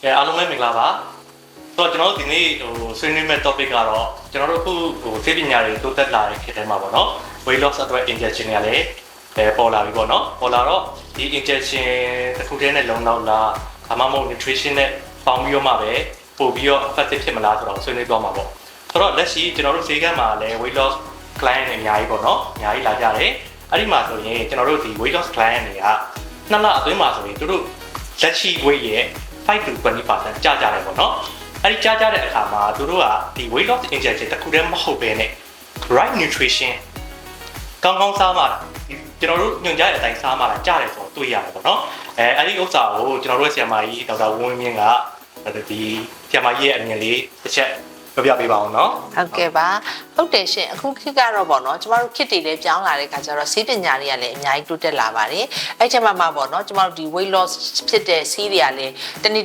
အားလုံးပဲမင်္ဂလာပါဆိုတော့ကျွန်တော်တို့ဒီနေ့ဆွေးနွေးမဲ့ topic ကတော့ကျွန်တော်တို့အခုဆေးပညာတွေတိုးတက်လာတဲ့ခေတ်ထဲမှာပေါ့နော် weight loss အတွက် injection တွေကလည်းပေါ်လာပြီပေါ့နော်ပေါ်လာတော့ဒီ injection တစ်ခုတည်းနဲ့လုံလောက်လားဒါမှမဟုတ် nutrition နဲ့ပေါင်းပြီးတော့မှပဲပို့ပြီးတော့ effective ဖြစ်မလားဆိုတော့ဆွေးနွေးသွားမှာပေါ့ဆိုတော့လက်ရှိကျွန်တော်တို့ဈေးကမ်းမှာလည်း weight loss client တွေအများကြီးပေါ့နော်အများကြီးလာကြတယ်အဲ့ဒီမှာဆိုရင်ကျွန်တော်တို့ဒီ weight loss client တွေကနှစ်လအတွင်းမှာဆိုရင်တို့လက်ရှိ weight ရဲ့5 to 20% ကျကြတယ်ပေါ့နော်အဲ့ဒီကျကြတဲ့အခါမှာတို့ကဒီ weight loss injection တစ်ခုတည်းမဟုတ်ဘဲနဲ့ right nutrition ကောင်းကောင်းစားမှကျွန်တော်တို့ညွှန်ကြားတဲ့အတိုင်းစားမှလာကျတယ်ဆိုတော့တွေ့ရတယ်ပေါ့နော်အဲ့ဒီဥစ္စာကိုကျွန်တော်တို့ဆရာမကြီးဒေါက်တာဝင်းမြင့်ကဒီဆရာမကြီးရဲ့အမြင်လေးတစ်ချက်ပြပေးပါအောင်နော်ဟုတ်ကဲ့ပါဟုတ်တယ်ရှင်အခုခေတ်ကတော့ပေါ့နော်ကျမတို့ခေတ်တွေလည်းပြောင်းလာတဲ့ခါကျတော့ဆေးပညာတွေကလည်းအများကြီးတိုးတက်လာပါတယ်အဲ့ဒီမှာပေါ့နော်ကျမတို့ဒီ weight loss ဖြစ်တဲ့ဆေးတွေကလည်းတစ်နေ့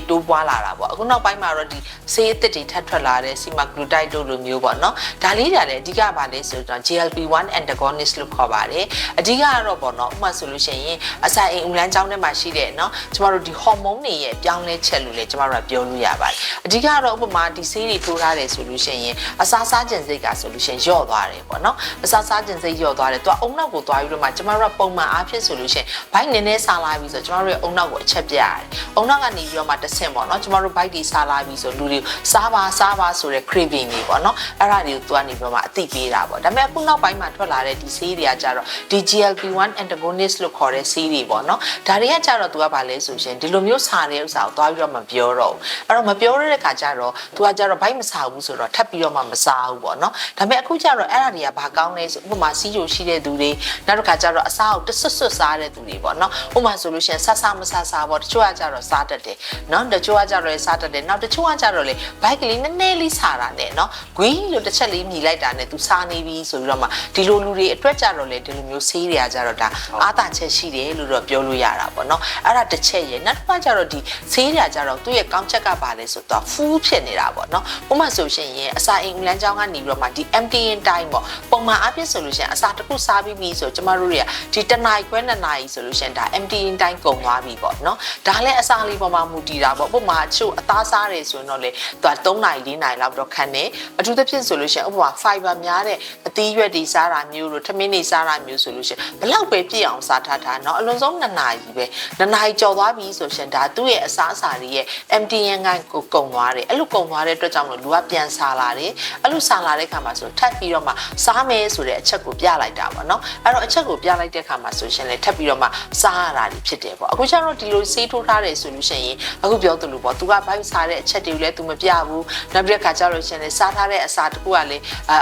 တိုးပွားလာတာပေါ့အခုနောက်ပိုင်းမှာတော့ဒီဆေးအသစ်တွေထပ်ထွက်လာတဲ့ semaglutide တို့လိုမျိုးပေါ့နော်ဒါလေးတွေကလည်းအဓိကပါလဲဆိုတော့ GLP-1 antagonist လို့ခေါ်ပါတယ်အဓိကကတော့ပေါ့နော်ဥပမာဆိုလို့ရှိရင်အစာအိမ်ဦးလန်းချောင်းထဲမှာရှိတဲ့နော်ကျမတို့ဒီ hormone တွေရဲ့ပြောင်းလဲချက်လို့လည်းကျမတို့ကပြောလို့ရပါတယ်အဓိကတော့ဥပမာဒီဆေးတွေထိုးထားတယ်ဆိုလို့ရှိရင်အစာစားခြင်းစိတ်ကဆိုလို့ရှိရင်လျော့သွားတယ်ပေါ့နော်အစာစားခြင်းစိတ်လျော့သွားတယ်သူကအုံနောက်ကိုသွားပြီးတော့မှကျမတို့ကပုံမှန်အားဖြင့်ဆိုလို့ရှိရင်ဘိုက်နည်းနည်းစားလာပြီဆိုကျမတို့ရဲ့အုံနောက်ကိုအချက်ပြရတယ်အုံနောက်ကနေပြီးတော့မှတစ်ဆင့်ပေါ့နော်ကျမတို့ဘိုက်တွေစားလာပြီဆိုလူတွေစားပါဆိုတဲ့ craving တွေပေါ့နော်အဲ့ဒါတွေကိုသူကနေပြီးတော့မှအသိပေးတာပေါ့ဒါပေမဲ့အခုနောက်ပိုင်းမှာထွက်လာတဲ့ဒီဆေးတွေကကြတော့ဒီ GLP-1 antagonist လို့ခေါ်တဲ့ဆေးတွေပေါ့နော်ဒါတွေကကြတော့သူကဘာလဲဆိုရှင်ဒီလိုမျိုးစားတဲ့ဥစ္စာကိုသွားပြီးတော့မပြောတော့ဘူးအဲ့တော့မပြောရတဲ့ခါကျတော့သူကကြတော့ဘိုက်မစားဘူးဆိုတော့ထပ်ပြီးတော့မှမစားဘူးပေါ့နော်ဒါပေမဲ့အခုကျတော့အဲ့ဒါတွေကဘာကောင်းလဲဆိုဥပမာစီးချိုရှိတဲ့သူတွေနောက်တစ်ခါကျတော့အစားကိုတဆွတ်စားတဲ့သူတွေပေါ့နော်ဥပမာဆိုလို့ရှိရင်ဆဆမဆဆပေါ့တချို့ကကျတော့စားတတ်တယ်နော်တချို့ကကျတော့စားတတ်တယ်နောက်တချို့ကကျတော့လေဘိုက်ကလေးနည်းနည်းလေးစားတာနဲ့နော်ဂွီးလို့တစ်ချက်လေးမြည်လိုက်တာနဲ့သူစားနေပြီဆိုပြီးတော့မှဒီလိုလူတွေအတွက်ကျတော့လေဒီလိုမျိုးဆေးတွေကကျတော့ဒါအားသာချက်ရှိတယ်လို့တော့ပြောလို့ရတာပေါ့နော်အဲ့ဒါတစ်ချက်ရယ်နောက်တစ်ခါကျတော့ဒီဆေးတွေကကျတော့သူ့ရဲ့ကောင်းချက်ကပါလဲဆိုတော့ full ဖြစ်နေတာပေါ့နော်ဥပမာဆိုရှင်ရင်အစာအိမ်လမ်းကြောင်းကနေပြီးတော့မှဒီ empty in time ပေါ့ပုံမှန်အားဖြင့်ဆိုလို့ရှင်အစာတစ်ခုစားပြီးပြီဆိုကျမတို့တွေကဒီတစ်နာရီခွဲ2နာရီဆိုလို့ရှင်ဒါ empty in time ကုန်သွားပြီပေါ့နော်ဒါလည်းအစာလေးပေါ်မှာမူတည်တာပေါ့ပုံမှန်အချို့အသားစားတယ်ဆိုရင်တော့လေသူက3နာရီ4နာရီလောက်တော့ခံတယ်အထူးသဖြင့်ဆိုလို့ရှင်ဥပမာ fiber များတဲ့အသီးရွက်တွေစားတာမျိုးတို့ထမင်းတွေစားတာမျိုးဆိုလို့ရှင်ဘလောက်ပဲပြည့်အောင်စားထားတာเนาะအလွန်ဆုံး2နာရီပဲ2နာရီကြော်သွားပြီဆိုရှင်ဒါသူ့ရဲ့အစားအစာတွေရဲ့ empty in time ကိုကုန်သွားတယ်အဲ့လိုကုန်သွားတဲ့အတွက်ကြောင့်လို့လူကပြန်စားလာတယ်အဲ့လိုစားလာတဲ့ခါမှာဆိုထပ်ပြီးတော့မှစားမယ်ဆိုတဲ့အချက်ကိုပြလိုက်တာပေါ့နော်အဲ့တော့အချက်ကိုပြလိုက်တဲ့ခါမှာဆိုရှင်လေထပ်ပြီးတော့မှစားရတာဖြစ်တယ်ပေါ့အခုကျတော့ဒီလိုဆေးထိုးထားတယ်ဆိုလို့ရှိရင်အခုပြောသလိုပေါ့သူကဘိုက်စားတဲ့အချက်တွေကိုလည်းသူမပြဘူးနောက်ပြီးတဲ့ခါကျတော့ရှင်လေစားထားတဲ့အစာတခုကလေ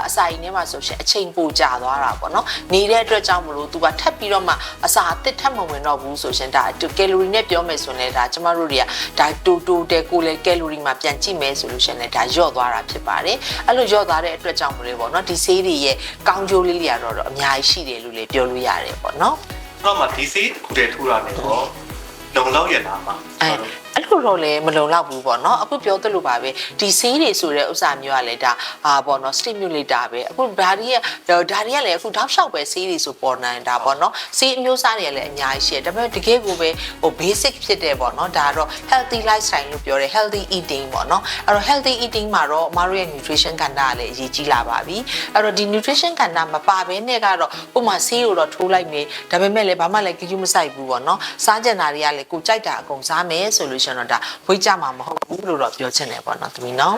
အစာရင်ထဲမှာဆိုရှင်အချိန်ပိုကြာသွားတာပေါ့နော်နေတဲ့အတွက်ကြောင့်မလို့သူကထပ်ပြီးတော့မှအစာအသစ်ထပ်မဝင်တော့ဘူးဆိုရှင်ဒါကယ်လိုရီနဲ့ပြောမယ်ဆိုရင်ဒါကျမတို့တွေကဒါတိုတယ်ကိုလေကယ်လိုရီမှာပြန်ကြည့်မယ်ဆိုလို့ရှင်လေဒါလျော့သွားတာဖြစ်ပါတယ်အဲ့လိုလျော့သွားတဲ့အတွက်ကြောင့်မလို့ပေါ့နော်ဒီဆေးတွေရဲ့ကောင်းကျိုးလေးတွေကတော့အများကြီးရှိတယ်လို့လည်းပြောလို့ရတယ်ပေါ့နော်အဲ့တော့မှဒီဆေးတစ်ခုတည်းထူတာနေတော့လုံလောက်ရလားမှာအဲ့လိုတော့လည်းမလုံလောက်ဘူးပေါ့နော်အခုပြောသလိုပါပဲဒီဆေးတွေဆိုတဲ့ဥစ္စာမျိုးကလည်းဒါပေါ့နော် stimulator ပဲအခုဒါတွေကလည်းအခုတောက်လျှောက်ပဲဆေးတွေဆိုပေါ်နေတာပေါ့နော်ဆေးအမျိုးအစားတွေကလည်းအများကြီးရှိတယ်ဒါပေမဲ့တကယ်ကိုပဲဟို basic ဖြစ်တယ်ပေါ့နော်ဒါကတော့ healthy lifestyle လို့ပြောတယ် healthy eating ပေါ့နော်အဲ့တော့ healthy eating မှာတော့အမတို့ရဲ့ nutrition ကဏ္ဍကလည်းအရေးကြီးလာပါပြီအဲ့တော့ဒီ nutrition ကဏ္ဍမပါဘဲနဲ့ကတော့ဥပမာဆေးကိုတော့ထိုးလိုက်မယ်ဒါပေမဲ့လည်းဘာမှလည်းကြည့်မဆိုင်ဘူးပေါ့နော်စားကြံတာတွေကလည်းကိုကြိုက်တာအကုန်စားမယ်ဆိုလို့ရှင်တော့ဒါဝိတ်ကြမှာမဟုတ်ဘူးလို့တော့ပြောချင်တယ်ပေါ့နော်သမီးနော်